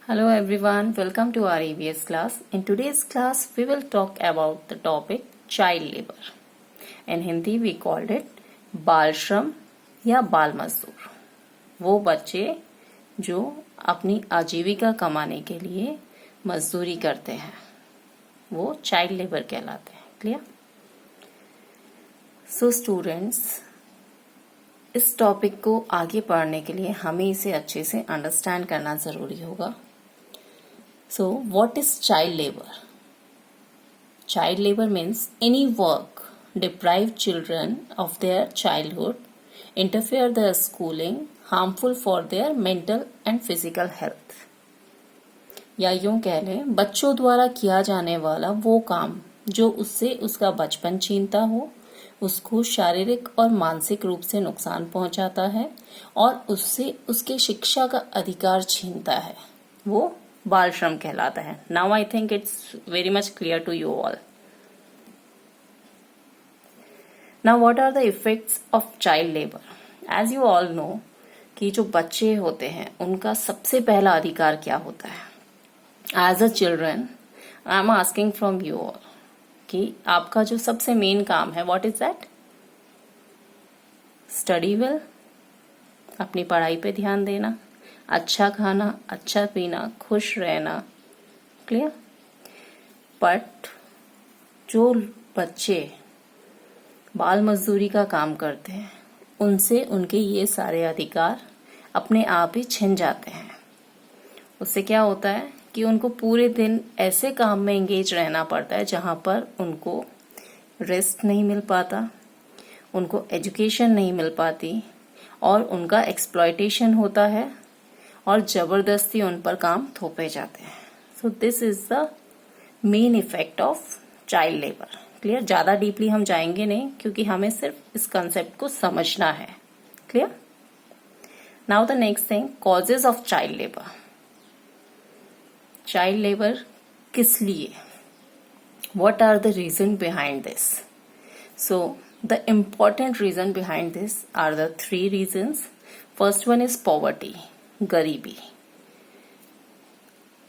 Hello everyone, welcome to our EVS class. In today's class, we will talk about the topic child labor. In Hindi, we called it बाल श्रम या बाल मजदूर. वो बच्चे जो अपनी आजीविका कमाने के लिए मजदूरी करते हैं, वो चाइल्ड लेबर कहलाते हैं. क्लियर? सो स्टूडेंट्स, इस टॉपिक को आगे पढ़ने के लिए हमें इसे अच्छे से अंडरस्टैंड करना जरूरी होगा. So, what is child labor? Child labor means any work deprive children of their childhood, interfere their schooling, harmful for their mental and physical health. या यूं कह लें, बच्चों द्वारा किया जाने वाला वो काम जो उससे उसका बचपन छीनता हो, उसको शारीरिक और मानसिक रूप से नुकसान पहुंचाता है और उससे उसके शिक्षा का अधिकार छीनता है, वो बाल श्रम कहलाता है. Now I think it's very much clear to you all. Now what are the effects of child labour? As you all know कि जो बच्चे होते हैं उनका सबसे पहला अधिकार क्या होता है. As a children I am asking from you all कि आपका जो सबसे मेन काम है, what is that? Study well, अपनी पढ़ाई पे ध्यान देना, अच्छा खाना, अच्छा पीना, खुश रहना. क्लियर? बट जो बच्चे बाल मजदूरी का काम करते हैं, उनसे उनके ये सारे अधिकार अपने आप ही छिन जाते हैं. उससे क्या होता है कि उनको पूरे दिन ऐसे काम में एंगेज रहना पड़ता है जहां पर उनको रेस्ट नहीं मिल पाता, उनको एजुकेशन नहीं मिल पाती और उनका एक्सप्लॉयटेशन होता है और जबरदस्ती उन पर काम थोपे जाते हैं. So this is the main effect of child labour. Clear? ज्यादा डीपली हम जाएंगे नहीं क्योंकि हमें सिर्फ इस कंसेप्ट को समझना है. Clear? Now the next thing, causes of child labour. Child labour किस लिए? What are the reason behind this? So the important reason behind this are the three reasons. First one is poverty, गरीबी.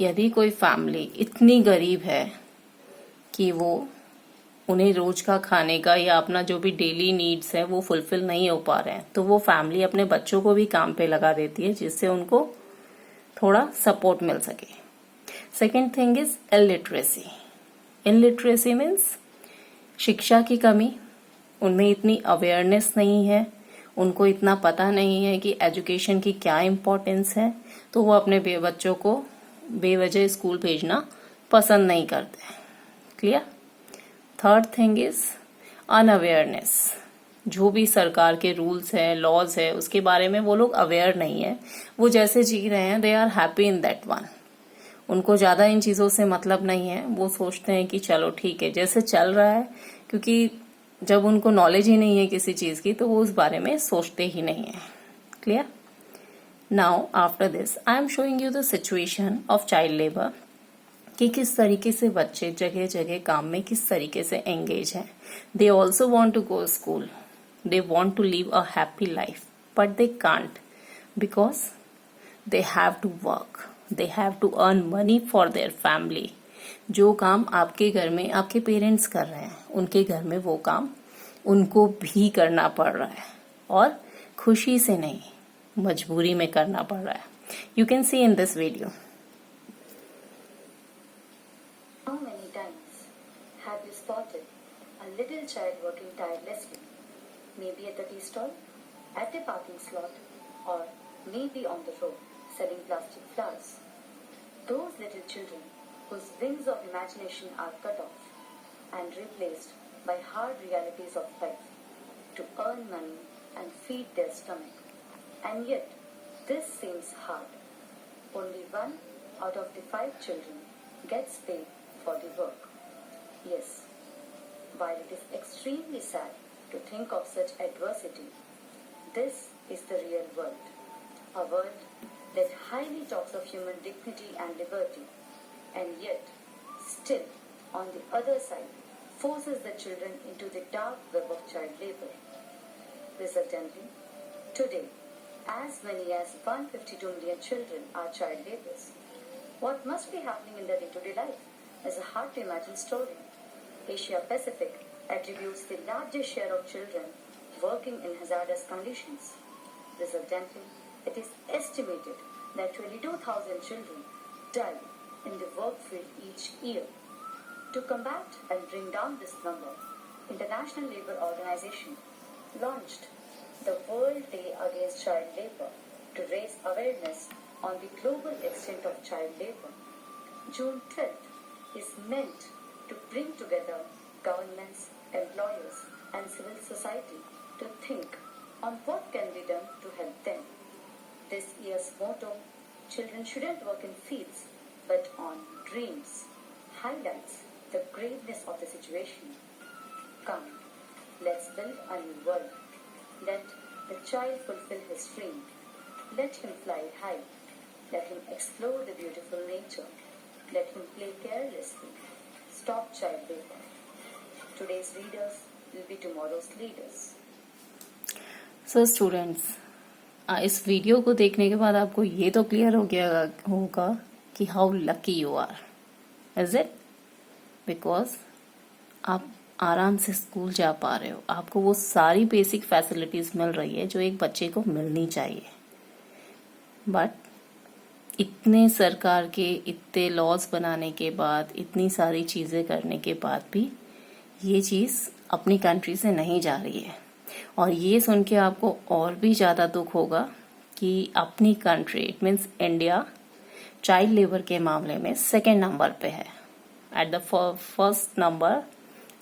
यदि कोई family इतनी गरीब है कि वो उन्हें रोज का खाने का या अपना जो भी डेली नीड्स है वो फुलफिल नहीं हो पा रहे हैं, तो वो फैमिली अपने बच्चों को भी काम पे लगा देती है जिससे उनको थोड़ा सपोर्ट मिल सके. Second thing is illiteracy. Illiteracy means शिक्षा की कमी. उनमें इतनी अवेयरनेस नहीं है, उनको इतना पता नहीं है कि एजुकेशन की क्या इम्पोर्टेंस है, तो वो अपने बच्चों को बेवजह स्कूल भेजना पसंद नहीं करते. Clear? Third thing is unawareness. जो भी सरकार के रूल्स है, लॉज है, उसके बारे में वो लोग अवेयर नहीं है. वो जैसे जी रहे हैं, they are happy in that one. उनको ज्यादा इन चीजों से मतलब नहीं है. वो सोचते हैं कि चलो ठीक है, जैसे चल रहा है, क्योंकि जब उनको नॉलेज ही नहीं है किसी चीज की तो वो उस बारे में सोचते ही नहीं है. Clear? Now after this I am showing you the situation of child labour कि किस तरीके से बच्चे जगह जगह काम में किस तरीके से एंगेज हैं. They also want to go school, they want to live a happy life, but they can't because they have to work, they have to earn money for their family. जो काम आपके घर में आपके पेरेंट्स कर रहे हैं, उनके घर में वो काम उनको भी करना पड़ रहा है और खुशी से नहीं, मजबूरी में करना पड़ रहा है. You can C in this video. How many times have you spotted a little child working tirelessly, maybe at the tea stall, at a parking slot, or maybe on the road selling plastic flowers? Those little children whose wings of imagination are cut off and replaced by hard realities of life to earn money and feed their stomach. And yet, this seems hard. Only 1 out of the 5 children gets paid for the work. Yes, while it is extremely sad to think of such adversity, this is the real world. A world that highly talks of human dignity and liberty, and yet, still, on the other side, forces the children into the dark web of child labor. Resultantly, today, as many as 152 million children are child laborers. What must be happening in their day-to-day life is a hard-to-imagine story. Asia Pacific attributes the largest share of children working in hazardous conditions. Resultantly, it is estimated that 22,000 children die in the work field each year. To combat and bring down this number, International Labour Organization launched the World Day Against Child Labour to raise awareness on the global extent of child labour. June 12th is meant to bring together governments, employers and civil society to think on what can be done to help them. This year's motto, "Children shouldn't work in fields but on dreams," highlights the graveness of the situation. Come, let's build a new world. Let the child fulfill his dream. Let him fly high. Let him explore the beautiful nature. Let him play carelessly. Stop child labor. Today's readers will be tomorrow's leaders. So students, इस video को देखने के बाद आपको ये तो clear हो गया होगा कि how lucky you are, is it? Because आप आराम से स्कूल जा पा रहे हो, आपको वो सारी बेसिक फैसिलिटीज मिल रही है जो एक बच्चे को मिलनी चाहिए। बट इतने सरकार के इतने लॉज बनाने के बाद, इतनी सारी चीजें करने के बाद भी ये चीज अपनी कंट्री से नहीं जा रही है। और ये सुन के आपको और भी ज्यादा दुख होगा कि अपनी country, it means India, child labour के मामले में सेकेंड नंबर पे है। At the first number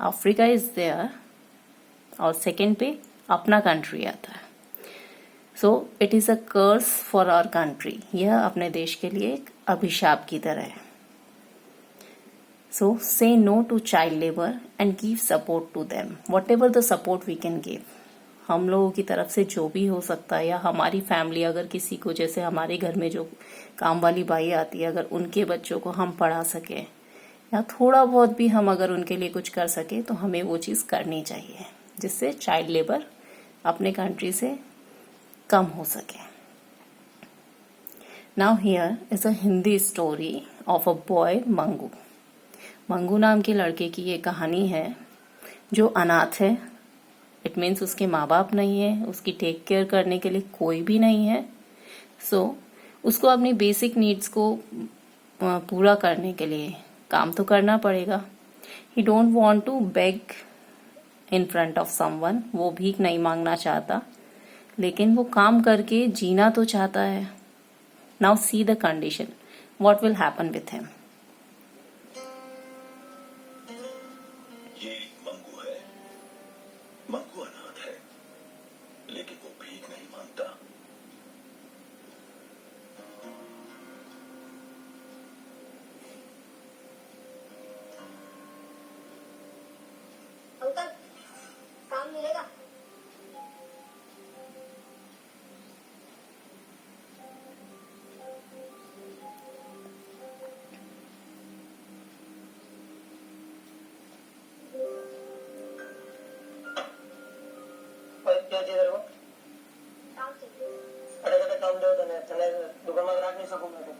Africa is there और सेकेंड पे अपना कंट्री आता है। So it is a curse for our country. यह अपने देश के लिए एक अभिशाप की तरह है। So say no to child labour and give support to them, whatever the support we can give. हम लोगों की तरफ से जो भी हो सकता है, या हमारी फैमिली अगर किसी को, जैसे हमारे घर में जो काम वाली बाई आती है, अगर उनके बच्चों को हम पढ़ा सके या थोड़ा बहुत भी हम अगर उनके लिए कुछ कर सके, तो हमें वो चीज करनी चाहिए जिससे चाइल्ड लेबर अपने कंट्री से कम हो सके। Now here is a Hindi story of a boy Mangu. Mangu नाम के लड़के की ये कहानी है जो अनाथ है। इट मीन्स उसके माँ बाप नहीं है, उसकी टेक केयर करने के लिए कोई भी नहीं है। सो उसको अपनी बेसिक नीड्स को पूरा करने के लिए काम तो करना पड़ेगा। He don't want to beg in front of someone, वो भीख नहीं मांगना चाहता, लेकिन वो काम करके जीना तो चाहता है। Now see the condition, what will happen with him. ये मंगू है। मंगू अनाथ है, लेकिन वो भीख नहीं मांगता। अंकल, काम मिलेगा? क्या चाहिए तेरे को? काम चाहिए। अरे काम दो तने दुकान में रख नहीं सकूं मैं तो।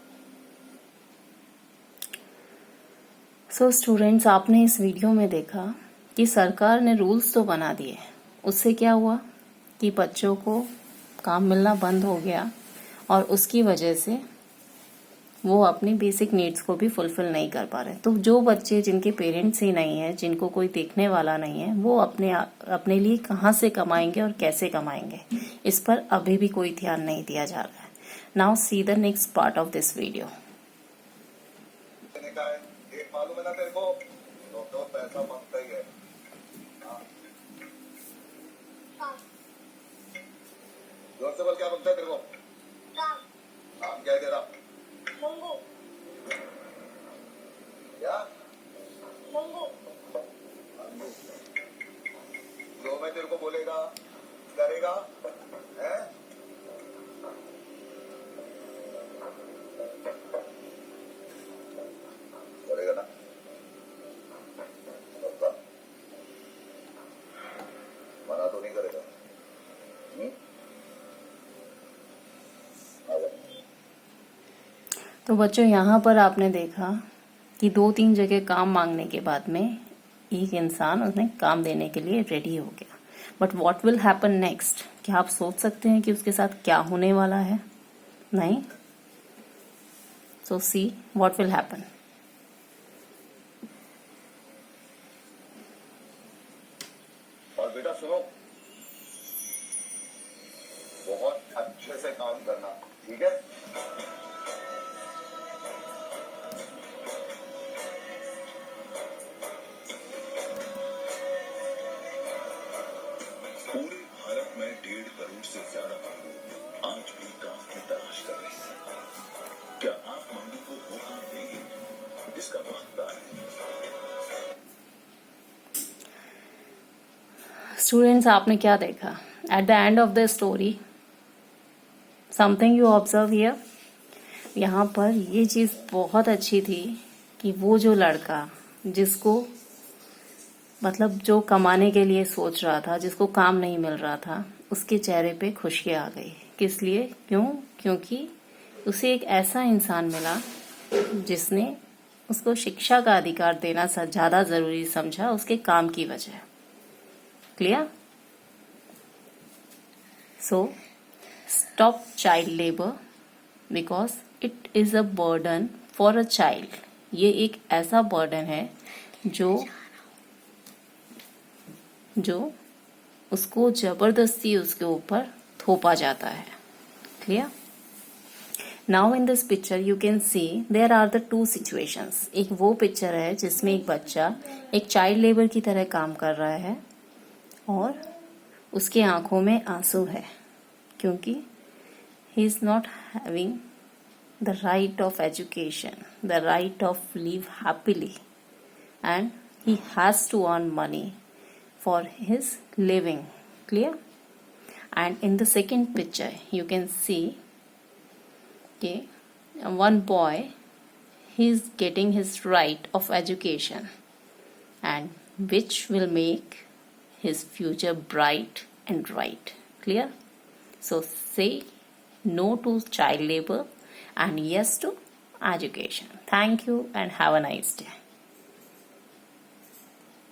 सो स्टूडेंट्स, आपने इस वीडियो में देखा कि सरकार ने रूल्स तो बना दिए, उससे क्या हुआ कि बच्चों को काम मिलना बंद हो गया और उसकी वजह से वो अपनी बेसिक नीड्स को भी फुलफिल नहीं कर पा रहे। तो जो बच्चे जिनके पेरेंट्स ही नहीं है, जिनको कोई देखने वाला नहीं है, वो अपने लिए कहाँ से कमाएंगे और कैसे कमाएंगे, इस पर अभी भी कोई ध्यान नहीं दिया जा रहा है। Now see the next part of this video. मालूम है ना तेरे को, तो पैसा मांगता ही है। काम। जोर से बोल, क्या मांगता है तेरे को? काम। काम क्या है तेरा? मंगू। क्या? मंगू। जो मैं तेरे को बोलेगा करेगा, हैं? करेगा ना? पक्का? मना तो नहीं करेगा? आ जा। तो बच्चों यहाँ पर आपने देखा कि 2-3 जगह काम मांगने के बाद में एक इंसान उसने काम देने के लिए रेडी हो गया। But what will happen next? क्या आप सोच सकते हैं कि उसके साथ क्या होने वाला है? नहीं। सो सी व्हाट विल हैपन। और बेटा सुनो, बहुत अच्छे से काम करना, ठीक है? पूरे भारत में 1.5 करोड़ से ज्यादा मंडू आज भी काम की तलाश कर रहे हैं। क्या आप मंडू को वो काम देंगे जिसका वो हकदार है? स्टूडेंट्स, आपने क्या देखा? At the end of the story something you observe here. यहाँ पर ये चीज़ बहुत अच्छी थी कि वो जो लड़का जिसको मतलब जो कमाने के लिए सोच रहा था, जिसको काम नहीं मिल रहा था, उसके चेहरे पे खुशी आ गई। किस लिए? क्योंकि उसे एक ऐसा इंसान मिला जिसने उसको शिक्षा का अधिकार देना ज़्यादा ज़रूरी समझा उसके काम की वजह। Clear? So stop child labour because it is a burden for a child. ये एक ऐसा बर्डन है जो उसको जबरदस्ती उसके ऊपर थोपा जाता है। Clear? Now in this picture you can see there are the 2 situations. एक वो पिक्चर है जिसमें एक बच्चा एक चाइल्ड लेबर की तरह काम कर रहा है और उसके आंखों में आंसू है क्योंकि he is not having the right of education, the right of live happily, and he has to earn money for his living. Clear? And in the second picture you can see one boy, he is getting his right of education and which will make his future bright and bright. Clear? So say no to child labor and yes to education. Thank you and have a nice day.